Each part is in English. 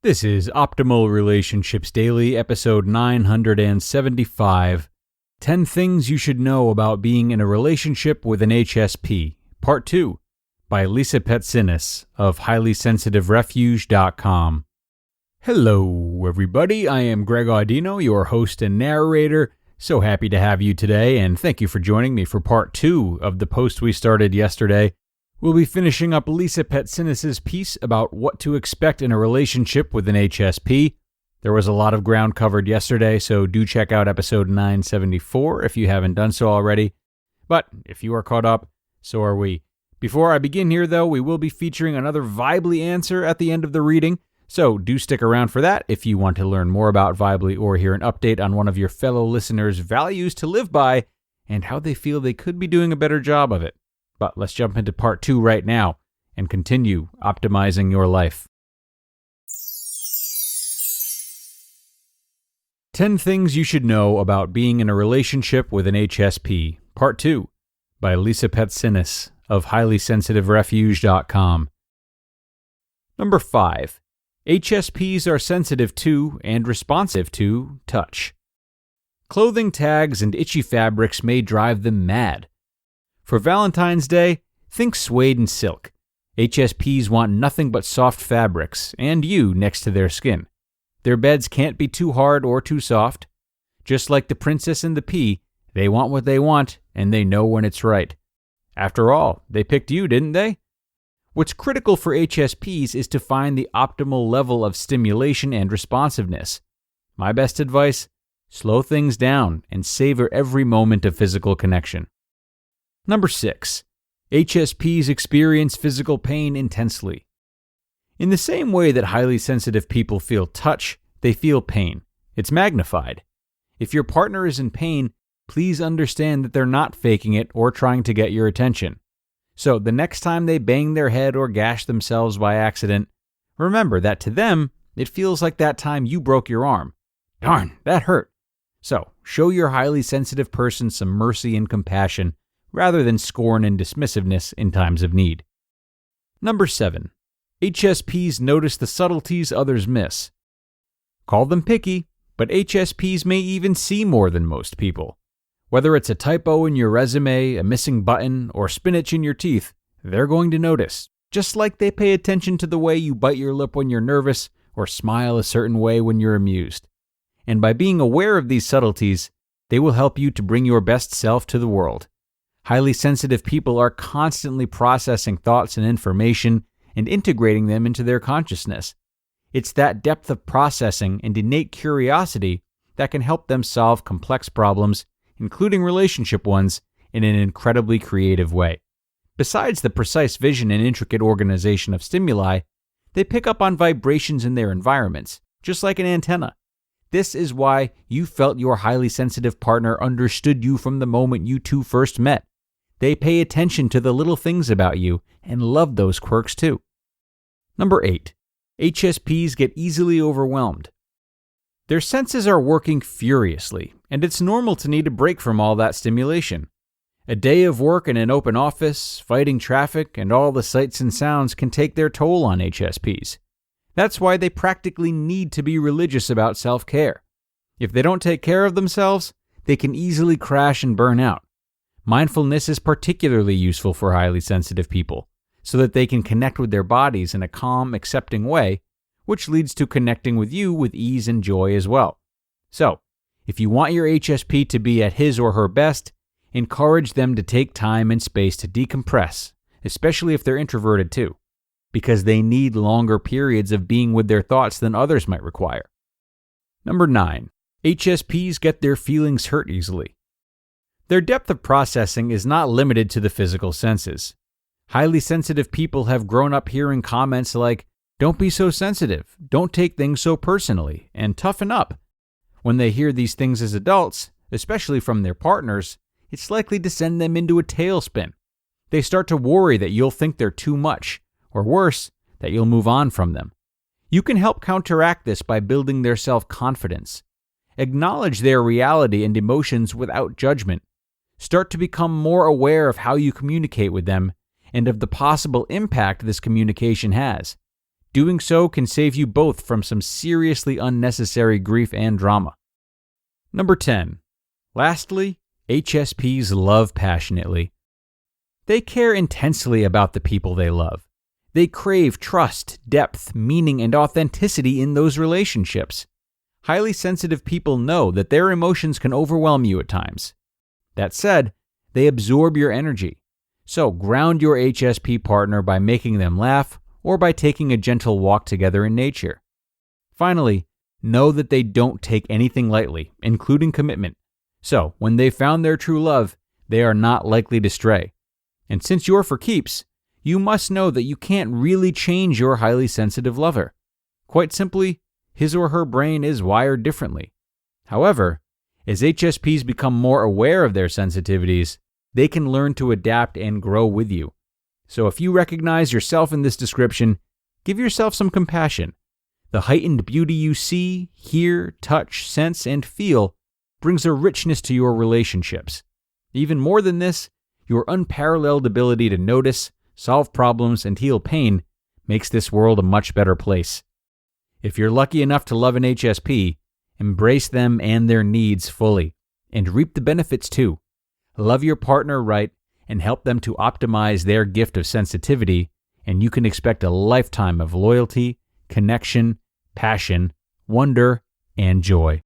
This is Optimal Relationships Daily, episode 975, 10 Things You Should Know About Being in a Relationship with an HSP, Part 2, by Petsinis of HighlySensitiveRefuge.com. Hello, everybody. I am Greg Audino, your host and narrator. So happy to have you today, and thank you for joining me for Part 2 of the post we started yesterday. We'll be finishing up Petsinis' piece about what to expect in a relationship with an HSP. There was a lot of ground covered yesterday, so do check out episode 974 if you haven't done so already. But if you are caught up, so are we. Before I begin here, though, we will be featuring another Vibely answer at the end of the reading, so do stick around for that if you want to learn more about Vibely or hear an update on one of your fellow listeners' values to live by and how they feel they could be doing a better job of it. But let's jump into part 2 right now and continue optimizing your life. 10 Things You Should Know About Being in a Relationship with an HSP, Part 2, by Petsinis of HighlySensitiveRefuge.com. Number 5. HSPs are sensitive to and responsive to touch. Clothing tags and itchy fabrics may drive them mad. For Valentine's Day, think suede and silk. HSPs want nothing but soft fabrics, and you next to their skin. Their beds can't be too hard or too soft. Just like the princess and the pea, they want what they want, and they know when it's right. After all, they picked you, didn't they? What's critical for HSPs is to find the optimal level of stimulation and responsiveness. My best advice? Slow things down and savor every moment of physical connection. Number 6. HSPs experience physical pain intensely. In the same way that highly sensitive people feel touch, they feel pain. It's magnified. If your partner is in pain, please understand that they're not faking it or trying to get your attention. So the next time they bang their head or gash themselves by accident, remember that to them, it feels like that time you broke your arm. Darn, that hurt. So show your highly sensitive person some mercy and compassion, rather than scorn and dismissiveness in times of need. Number 7. HSPs notice the subtleties others miss. Call them picky, but HSPs may even see more than most people. Whether it's a typo in your resume, a missing button, or spinach in your teeth, they're going to notice, just like they pay attention to the way you bite your lip when you're nervous or smile a certain way when you're amused. And by being aware of these subtleties, they will help you to bring your best self to the world. Highly sensitive people are constantly processing thoughts and information and integrating them into their consciousness. It's that depth of processing and innate curiosity that can help them solve complex problems, including relationship ones, in an incredibly creative way. Besides the precise vision and intricate organization of stimuli, they pick up on vibrations in their environments, just like an antenna. This is why you felt your highly sensitive partner understood you from the moment you two first met. They pay attention to the little things about you and love those quirks too. Number 8. HSPs get easily overwhelmed. Their senses are working furiously, and it's normal to need a break from all that stimulation. A day of work in an open office, fighting traffic, and all the sights and sounds can take their toll on HSPs. That's why they practically need to be religious about self-care. If they don't take care of themselves, they can easily crash and burn out. Mindfulness is particularly useful for highly sensitive people, so that they can connect with their bodies in a calm, accepting way, which leads to connecting with you with ease and joy as well. So, if you want your HSP to be at his or her best, encourage them to take time and space to decompress, especially if they're introverted too, because they need longer periods of being with their thoughts than others might require. Number 9. HSPs get their feelings hurt easily. Their depth of processing is not limited to the physical senses. Highly sensitive people have grown up hearing comments like, "Don't be so sensitive, don't take things so personally, and toughen up." When they hear these things as adults, especially from their partners, it's likely to send them into a tailspin. They start to worry that you'll think they're too much, or worse, that you'll move on from them. You can help counteract this by building their self-confidence. Acknowledge their reality and emotions without judgment. Start to become more aware of how you communicate with them and of the possible impact this communication has. Doing so can save you both from some seriously unnecessary grief and drama. Number 10. Lastly, HSPs love passionately. They care intensely about the people they love. They crave trust, depth, meaning, and authenticity in those relationships. Highly sensitive people know that their emotions can overwhelm you at times. That said, they absorb your energy. So ground your HSP partner by making them laugh or by taking a gentle walk together in nature. Finally, know that they don't take anything lightly, including commitment. So when they've found their true love, they are not likely to stray. And since you're for keeps, you must know that you can't really change your highly sensitive lover. Quite simply, his or her brain is wired differently. However, as HSPs become more aware of their sensitivities, they can learn to adapt and grow with you. So if you recognize yourself in this description, give yourself some compassion. The heightened beauty you see, hear, touch, sense, and feel brings a richness to your relationships. Even more than this, your unparalleled ability to notice, solve problems, and heal pain makes this world a much better place. If you're lucky enough to love an HSP, embrace them and their needs fully, and reap the benefits too. Love your partner right and help them to optimize their gift of sensitivity, and you can expect a lifetime of loyalty, connection, passion, wonder, and joy.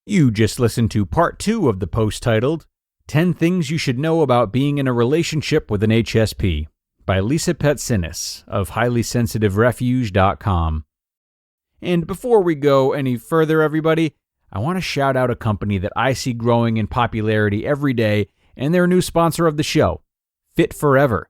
You just listened to part 2 of the post titled 10 Things You Should Know About Being in a Relationship with an HSP by Petsinis of HighlySensitiveRefuge.com. And before we go any further, everybody, I want to shout out a company that I see growing in popularity every day, and they're a new sponsor of the show, Fit Forever.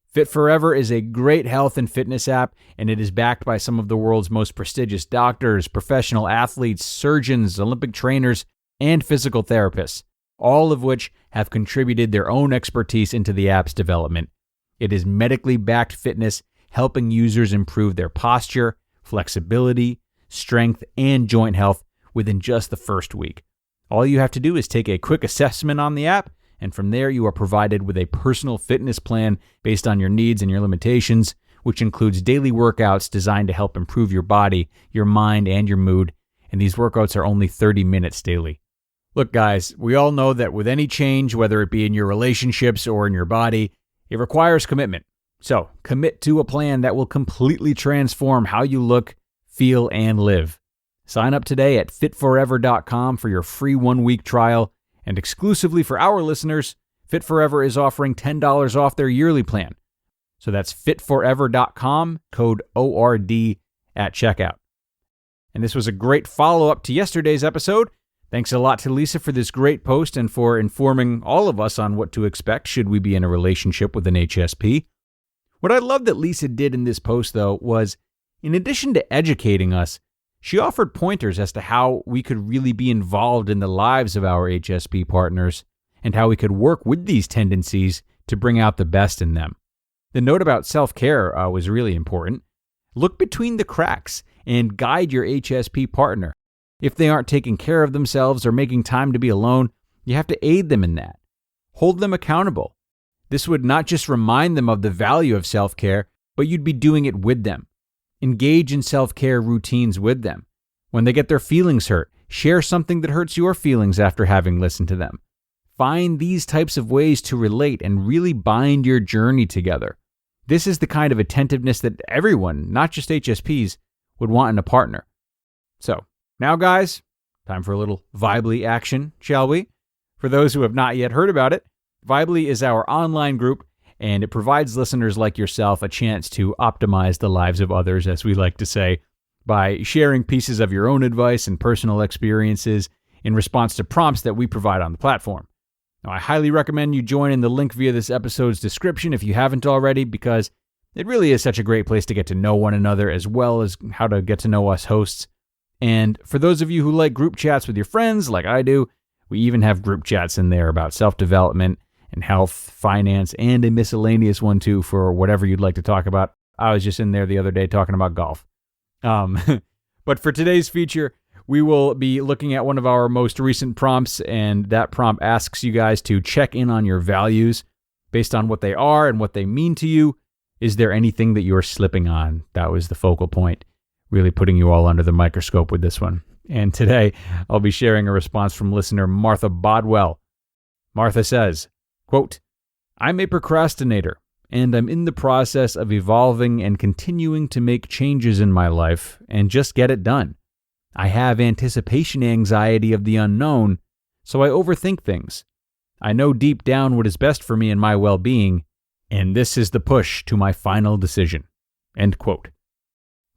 Fit Forever is a great health and fitness app, and it is backed by some of the world's most prestigious doctors, professional athletes, surgeons, Olympic trainers, and physical therapists, all of which have contributed their own expertise into the app's development. It is medically backed fitness, helping users improve their posture, flexibility, strength, and joint health within just the first week. All you have to do is take a quick assessment on the app, and from there you are provided with a personal fitness plan based on your needs and your limitations, which includes daily workouts designed to help improve your body, your mind, and your mood, and these workouts are only 30 minutes daily. Look, guys, we all know that with any change, whether it be in your relationships or in your body, it requires commitment. So, commit to a plan that will completely transform how you look, feel, and live. Sign up today at fitforever.com for your free 1-week trial, and exclusively for our listeners, Fit Forever is offering $10 off their yearly plan. So that's fitforever.com, code ORD at checkout. And this was a great follow-up to yesterday's episode. Thanks a lot to Lisa for this great post and for informing all of us on what to expect should we be in a relationship with an HSP. What I love that Lisa did in this post, though, was in addition to educating us, she offered pointers as to how we could really be involved in the lives of our HSP partners and how we could work with these tendencies to bring out the best in them. The note about self-care was really important. Look between the cracks and guide your HSP partner. If they aren't taking care of themselves or making time to be alone, you have to aid them in that. Hold them accountable. This would not just remind them of the value of self-care, but you'd be doing it with them. Engage in self-care routines with them. When they get their feelings hurt, share something that hurts your feelings after having listened to them. Find these types of ways to relate and really bind your journey together. This is the kind of attentiveness that everyone, not just HSPs, would want in a partner. So, now guys, time for a little Vibely action, shall we? For those who have not yet heard about it, Vibely is our online group, and it provides listeners like yourself a chance to optimize the lives of others, as we like to say, by sharing pieces of your own advice and personal experiences in response to prompts that we provide on the platform. Now, I highly recommend you join in the link via this episode's description if you haven't already, because it really is such a great place to get to know one another as well as how to get to know us hosts. And for those of you who like group chats with your friends, like I do, we even have group chats in there about self-development and health, finance, and a miscellaneous one too for whatever you'd like to talk about. I was just in there the other day talking about golf. But for today's feature, we will be looking at one of our most recent prompts, and that prompt asks you guys to check in on your values. based on what they are and what they mean to you. Is there anything that you're slipping on? That was the focal point, really putting you all under the microscope with this one. And today, I'll be sharing a response from listener Martha Bodwell. Martha says, quote, I'm a procrastinator, and I'm in the process of evolving and continuing to make changes in my life and just get it done. I have anticipation anxiety of the unknown, so I overthink things. I know deep down what is best for me and my well-being, and this is the push to my final decision. End quote.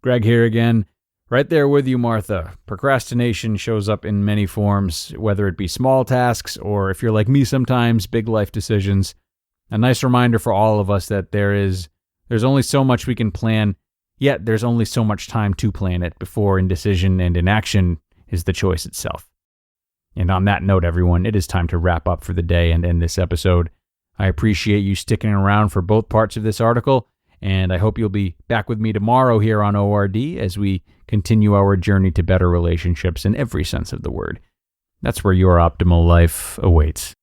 Greg here again. Right there with you, Martha. Procrastination shows up in many forms, whether it be small tasks or, if you're like me sometimes, big life decisions. A nice reminder for all of us that there's only so much we can plan, yet there's only so much time to plan it before indecision and inaction is the choice itself. And on that note, everyone, it is time to wrap up for the day and end this episode. I appreciate you sticking around for both parts of this article, and I hope you'll be back with me tomorrow here on ORD as we continue our journey to better relationships in every sense of the word. That's where your optimal life awaits.